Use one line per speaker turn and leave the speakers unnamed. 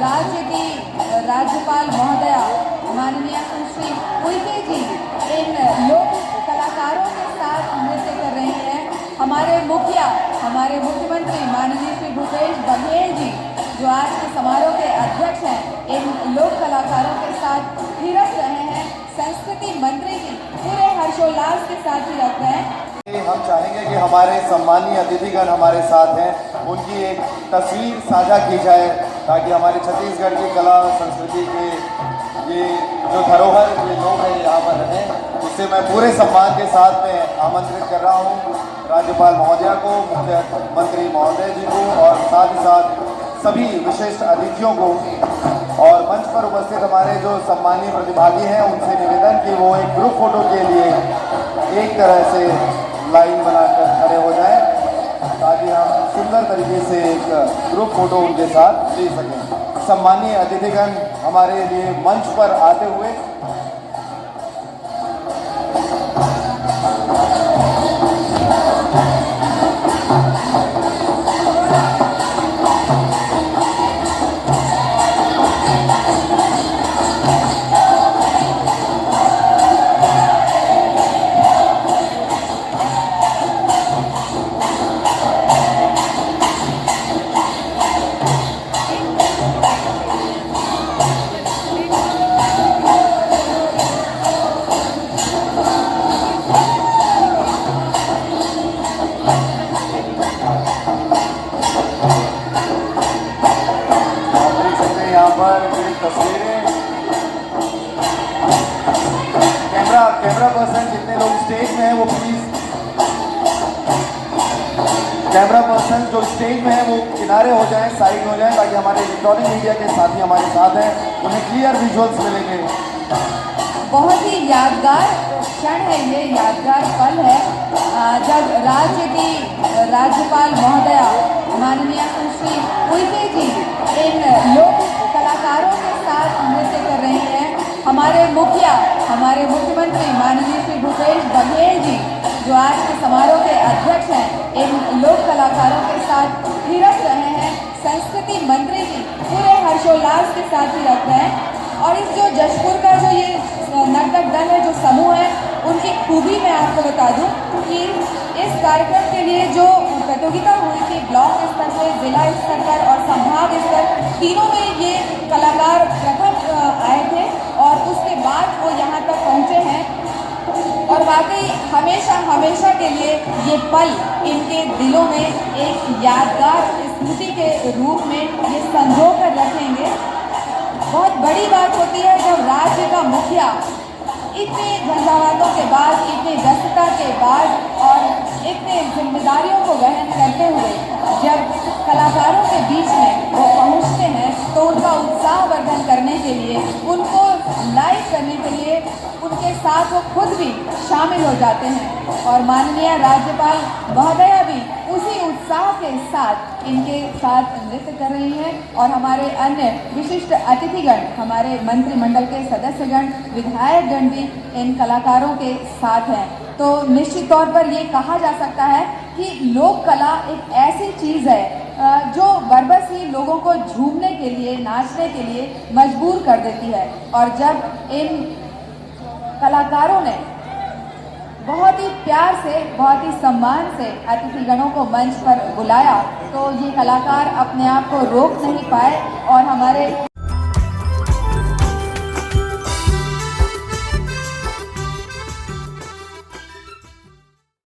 राज्य की राज्यपाल महोदया माननीय सुश्री उइके जी इन लोक कलाकारों के साथ नृत्य कर रही हैं। हमारे मुख्यमंत्री माननीय श्री भूपेश बघेल जी जो आज के समारोह के अध्यक्ष हैं, इन लोक कलाकारों के साथ थिरक रहे हैं। संस्कृति मंत्री जी पूरे हर्षोल्लास के साथ थिरक रहे हैं।
हम चाहेंगे कि हमारे सम्मानीय अतिथिगण हमारे साथ हैं, उनकी एक तस्वीर साझा की जाए ताकि हमारे छत्तीसगढ़ की कला संस्कृति के ये जो धरोहर ये लोग हैं यहाँ पर रहें। इससे मैं पूरे सम्मान के साथ में आमंत्रित कर रहा हूँ राज्यपाल महोदया को, मुख्यमंत्री महोदय जी को और साथ ही साथ सभी विशिष्ट अतिथियों को, और मंच पर उपस्थित हमारे जो सम्मानीय प्रतिभागी हैं उनसे निवेदन कि वो एक ग्रुप फोटो के लिए एक तरह से लाइन बनाकर खड़े हो जाएं ताकि हम सुंदर तरीके से एक ग्रुप फोटो उनके साथ ले सकें। सम्मानीय अतिथिगण हमारे लिए मंच पर आते हुए तस्वीरें कैमरा पर्सन जितने लोग स्टेज में हैं वो प्लीज, कैमरा पर्सन जो स्टेज में है वो किनारे हो जाएं, साइड हो जाएं ताकि हमारे इलेक्ट्रॉनिक मीडिया के साथी हमारे साथ हैं, उन्हें क्लियर विजुअल्स मिलेंगे।
बहुत ही यादगार क्षण है ये, यादगार पल है जब राज्य की राज्यपाल महोदया माननीय सुश्री उइके जी इन लोक कलाकारों के साथ नृत्य कर रही हैं। हमारे मुख्यमंत्री माननीय श्री भूपेश बघेल जी जो आज के समारोह के अध्यक्ष हैं, इन लोक कलाकारों के साथ थिरक रहे हैं। संस्कृति मंत्री जी पूरे हर्षोल्लास के साथ थिरक रहे हैं। और इस जो जशपुर का जो ये नर्तक दल है, जो समूह है, उनकी खूबी मैं आपको बता दूं कि इस कार्यक्रम के लिए जो प्रतियोगिता हुई थी ब्लॉक स्तर से, जिला स्तर पर और संभाग स्तर, तीनों में ये कलाकार प्रथम आए थे और उसके बाद वो यहाँ तक पहुँचे हैं। और वाकई हमेशा के लिए ये पल इनके दिलों में एक यादगार स्मृति के रूप में ये संजो कर रखेंगे। बहुत बड़ी बात होती है जब राज्य का मुखिया इतने झंझावातों के बाद, इतनी व्यस्तता के बाद और इतने जिम्मेदारियों को वहन करते हुए जब कलाकारों के बीच में वो पहुंचते हैं तो उनका उत्साहवर्धन करने के लिए, उनको लाइव करने के लिए उनके साथ वो खुद भी शामिल हो जाते हैं। और माननीय राज्यपाल महोदया भी उसी उत्साह के साथ इनके साथ नृत्य कर रही हैं। और हमारे अन्य विशिष्ट अतिथिगण, हमारे मंत्रिमंडल के सदस्यगण, विधायकगण भी इन कलाकारों के साथ हैं। तो निश्चित तौर पर ये कहा जा सकता है कि लोक कला एक ऐसी चीज़ है जो बरबस ही लोगों को झूमने के लिए, नाचने के लिए मजबूर कर देती है। और जब इन कलाकारों ने बहुत ही प्यार से, बहुत ही सम्मान से अतिथिगणों को मंच पर बुलाया तो ये कलाकार अपने आप को रोक नहीं पाए और हमारे